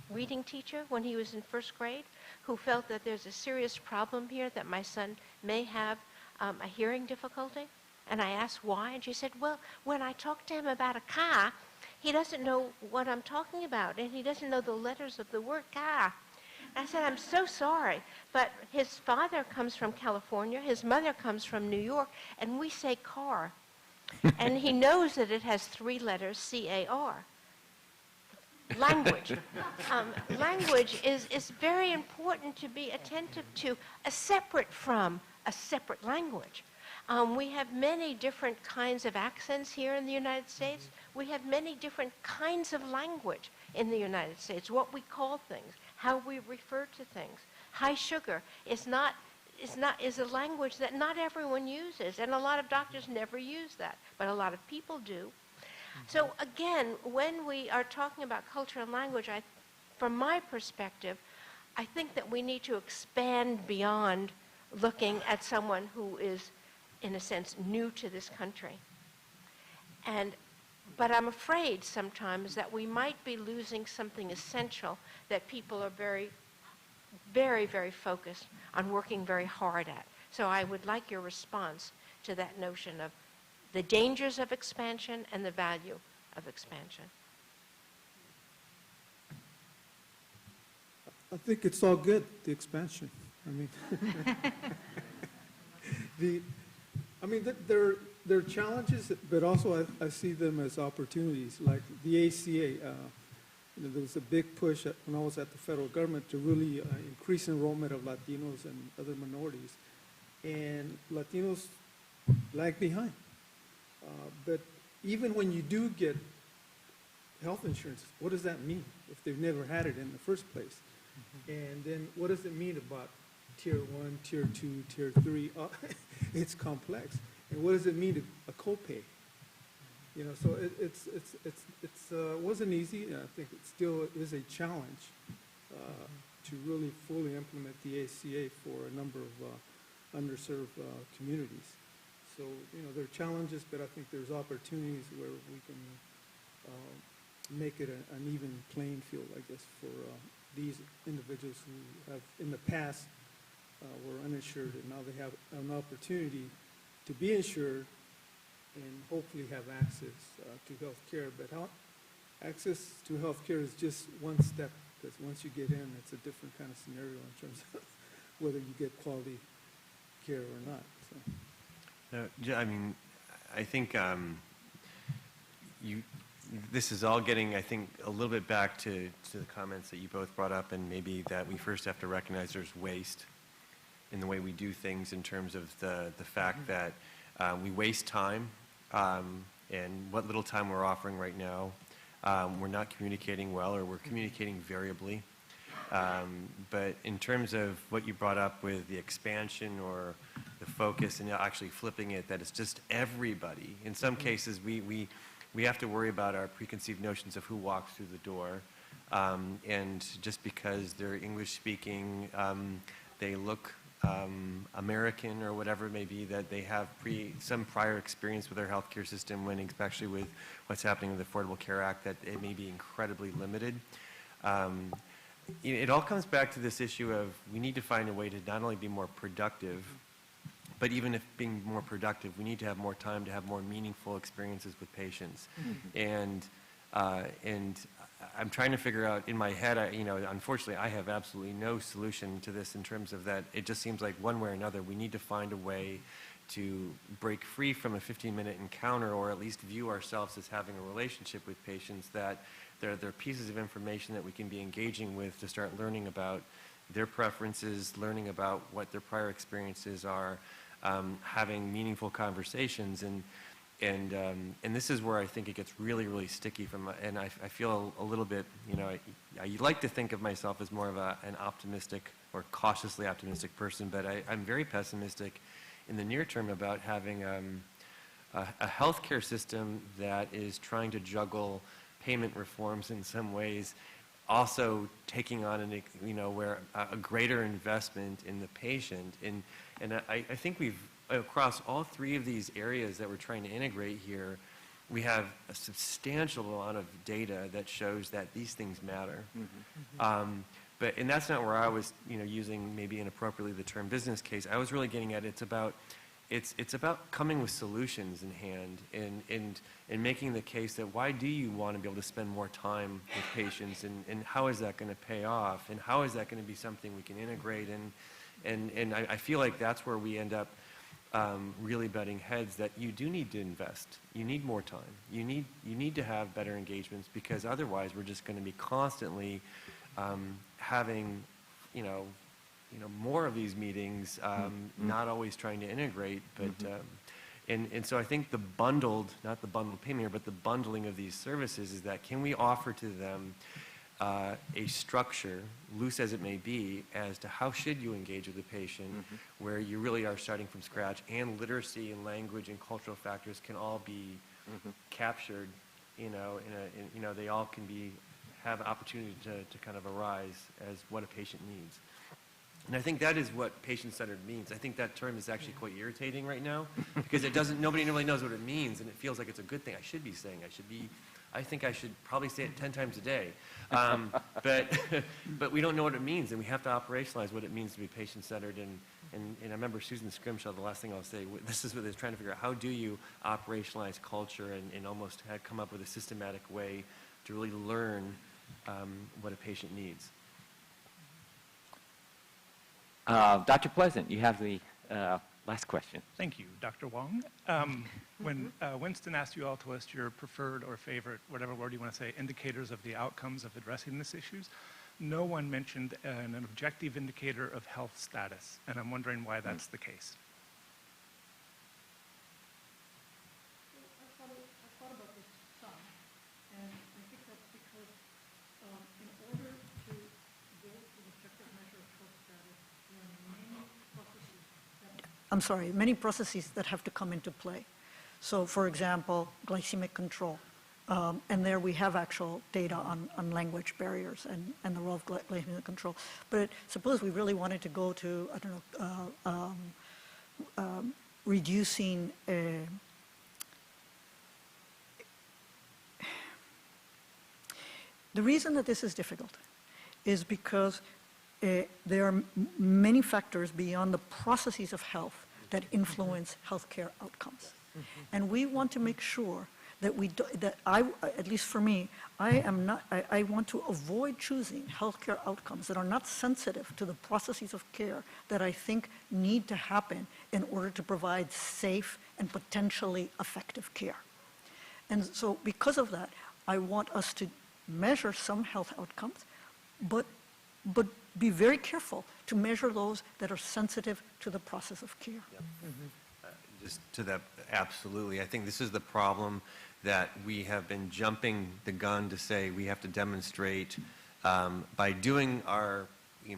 reading teacher when he was in first grade, who felt that there's a serious problem here, that my son may have a hearing difficulty. And I asked why, and she said, well, when I talk to him about a car, he doesn't know what I'm talking about, and he doesn't know the letters of the word car. I said, I'm so sorry, but his father comes from California, his mother comes from New York, and we say car. And he knows that it has 3 letters, C-A-R. Language. Language is very important to be attentive to, separate from a separate language. We have many different kinds of accents here in the United States. We have many different kinds of language in the United States, what we call things, how we refer to things. High sugar is a language that not everyone uses, and a lot of doctors never use that, but a lot of people do. So again, when we are talking about culture and language, from my perspective, I think that we need to expand beyond looking at someone who is, in a sense, new to this country. But I'm afraid sometimes that we might be losing something essential that people are very, very, very focused on working very hard at. So I would like your response to that notion of the dangers of expansion and the value of expansion. I think it's all good, the expansion. There are challenges, but also I see them as opportunities. Like the ACA, there was a big push when I was at the federal government to really increase enrollment of Latinos and other minorities, and Latinos lag behind. But even when you do get health insurance, what does that mean if they've never had it in the first place? And then what does it mean about tier 1, tier 2, tier 3? It's complex. And what does it mean to a copay? So it wasn't easy, and I think it still is a challenge to really fully implement the ACA for a number of underserved communities. So, there are challenges, but I think there's opportunities where we can make it an even playing field, I guess, for these individuals who have, in the past, were uninsured, and now they have an opportunity to be insured and hopefully have access to health care. But access to health care is just one step, because once you get in, it's a different kind of scenario in terms of whether you get quality care or not. So. No, I mean, I think this is all getting, I think, a little bit back to the comments that you both brought up, and maybe that we first have to recognize there's waste in the way we do things, in terms of the fact that we waste time, and what little time we're offering right now, we're not communicating well, or we're communicating variably. But in terms of what you brought up with the expansion or the focus, and actually flipping it, that it's just everybody. In some cases, we have to worry about our preconceived notions of who walks through the door. And just because they're English speaking, they look American or whatever it may be, that they have some prior experience with our healthcare system, when especially with what's happening with the Affordable Care Act, that it may be incredibly limited. It all comes back to this issue of, we need to find a way to not only be more productive, but even if being more productive, we need to have more time to have more meaningful experiences with patients. And I'm trying to figure out in my head, unfortunately, I have absolutely no solution to this, in terms of that it just seems like one way or another, we need to find a way to break free from a 15-minute encounter, or at least view ourselves as having a relationship with patients, that there are pieces of information that we can be engaging with to start learning about their preferences, learning about what their prior experiences are, having meaningful conversations. And this is where I think it gets really, really sticky and I feel a little bit, I like to think of myself as more of an optimistic or cautiously optimistic person, but I'm very pessimistic in the near term about having a healthcare system that is trying to juggle payment reforms in some ways, also taking on where a greater investment in the patient. And I think we've, across all three of these areas that we're trying to integrate here, we have a substantial amount of data that shows that these things matter. And that's not where I was, using maybe inappropriately the term business case. I was really getting at it's about coming with solutions in hand, and making the case that why do you want to be able to spend more time with patients, and how is that going to pay off, and how is that going to be something we can integrate, and I feel like that's where we end up really butting heads, that you do need to invest. You need more time. You need to have better engagements, because otherwise we're just going to be constantly having, more of these meetings, not always trying to integrate, but and so I think the bundled, not the bundled payment here, but the bundling of these services is that, can we offer to them a structure, loose as it may be, as to how should you engage with the patient, where you really are starting from scratch, and literacy and language and cultural factors can all be captured, they all can have an opportunity to kind of arise as what a patient needs. And I think that is what patient-centered means. I think that term is actually quite irritating right now, because nobody really knows what it means, and it feels like it's a good thing. I should be saying, I think I should probably say it 10 times a day. But we don't know what it means, and we have to operationalize what it means to be patient-centered. And I remember Susan Scrimshaw, the last thing I'll say, this is what they're trying to figure out. How do you operationalize culture and almost come up with a systematic way to really learn what a patient needs? Dr. Pleasant, you have the last question. Thank you, Dr. Wong. When Winston asked you all to list your preferred or favorite, whatever word you want to say, indicators of the outcomes of addressing these issues, no one mentioned an objective indicator of health status, and I'm wondering why that's the case. I thought about this some, and I think that's because in order to go to the objective measure of health status, there are many processes that have to come into play. So, for example, glycemic control. And there we have actual data on language barriers and the role of glycemic control. But suppose we really wanted to go to, reducing the reason that this is difficult is because there are many factors beyond the processes of health that influence healthcare outcomes. And we want to make sure that at least for me, I want to avoid choosing healthcare outcomes that are not sensitive to the processes of care that I think need to happen in order to provide safe and potentially effective care. And so because of that, I want us to measure some health outcomes, but be very careful to measure those that are sensitive to the process of care. Yep. Just to that, absolutely. I think this is the problem, that we have been jumping the gun to say we have to demonstrate by doing our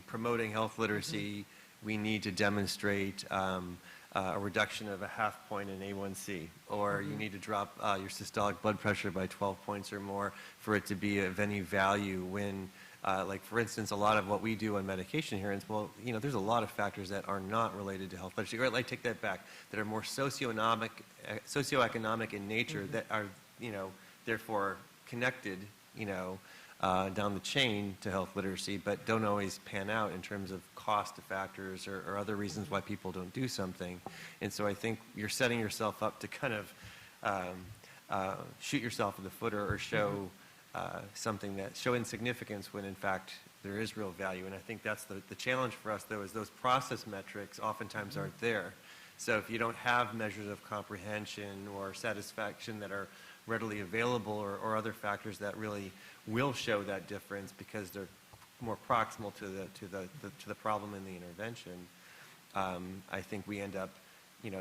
promoting health literacy, we need to demonstrate a reduction of a half point in A1C, or you need to drop your systolic blood pressure by 12 points or more for it to be of any value when, like for instance, a lot of what we do on medication adherence, well, there's a lot of factors that are not related to health literacy, or take that back, that are more socioeconomic in nature that are, therefore connected, down the chain to health literacy, but don't always pan out in terms of cost factors or other reasons why people don't do something. And so I think you're setting yourself up to kind of shoot yourself in the foot or show something that show insignificance when in fact there is real value. And I think that's the challenge for us, though, is those process metrics oftentimes aren't there. So if you don't have measures of comprehension or satisfaction that are readily available, or other factors that really will show that difference because they're more proximal to the problem in the intervention, I think we end up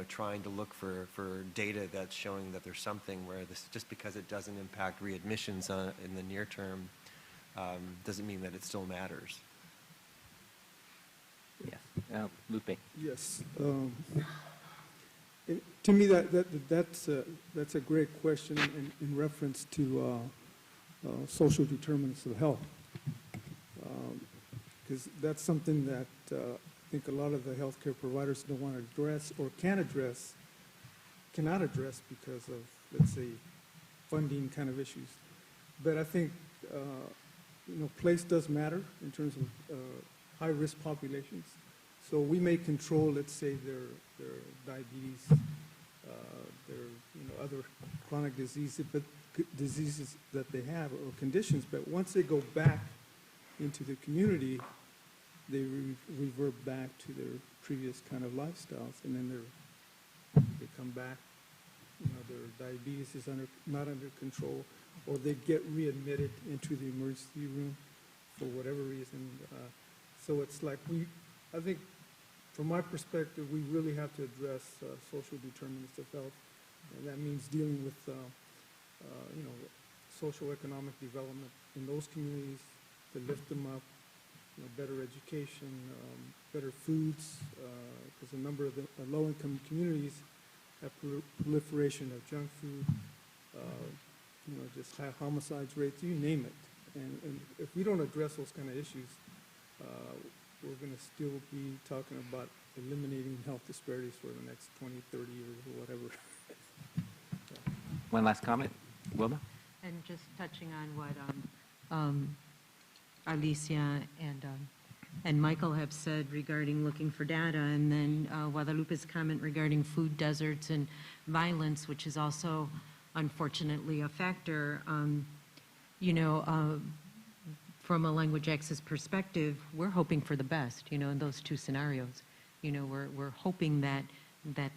trying to look for data that's showing that there's something where this, just because it doesn't impact readmissions in the near term, doesn't mean that it still matters. Yes. Lupe. Yes. To me, that's a great question in reference to social determinants of health, because that's something that I think a lot of the healthcare providers don't want to address or cannot address because of, let's say, funding kind of issues. But I think place does matter in terms of high-risk populations. So we may control, let's say, their diabetes, their other chronic diseases, diseases that they have or conditions. But once they go back into the community, they revert back to their previous kind of lifestyles, and then they come back. Their diabetes is not under control, or they get readmitted into the emergency room for whatever reason. So it's like I think, from my perspective, we really have to address social determinants of health, and that means dealing with, social economic development in those communities to lift them up, better education, better foods, because a number of the low-income communities have proliferation of junk food, just high homicides rates, you name it. And if we don't address those kind of issues, we're going to still be talking about eliminating health disparities for the next 20, 30 years or whatever. One last comment, Wilma? And just touching on what Alicia and Michael have said regarding looking for data, and then Guadalupe's comment regarding food deserts and violence, which is also unfortunately a factor. From a language access perspective, we're hoping for the best, in those two scenarios. We're hoping that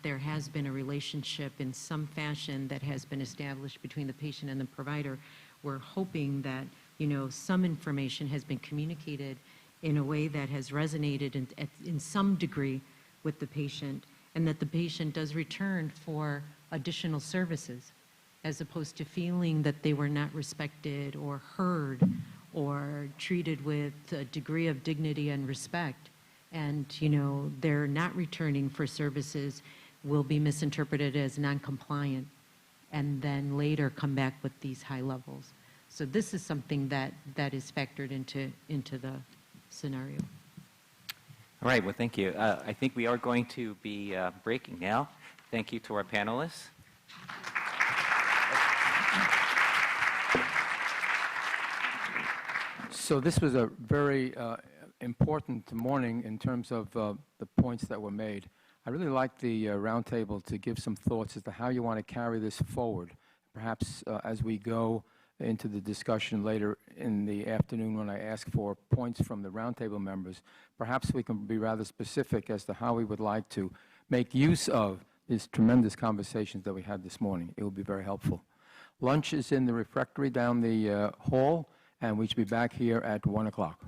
there has been a relationship in some fashion that has been established between the patient and the provider. We're hoping that, some information has been communicated in a way that has resonated in some degree with the patient, and that the patient does return for additional services, as opposed to feeling that they were not respected or heard or treated with a degree of dignity and respect. And, they're not returning for services will be misinterpreted as non-compliant, and then later come back with these high levels. So this is something that is factored into the scenario. All right, well, thank you. I think we are going to be breaking now. Thank you to our panelists. So this was a very important morning in terms of the points that were made. I really like the roundtable to give some thoughts as to how you want to carry this forward. Perhaps as we go into the discussion later in the afternoon when I ask for points from the roundtable members, perhaps we can be rather specific as to how we would like to make use of these tremendous conversations that we had this morning. It will be very helpful. Lunch is in the refectory down the hall, and we should be back here at 1 o'clock.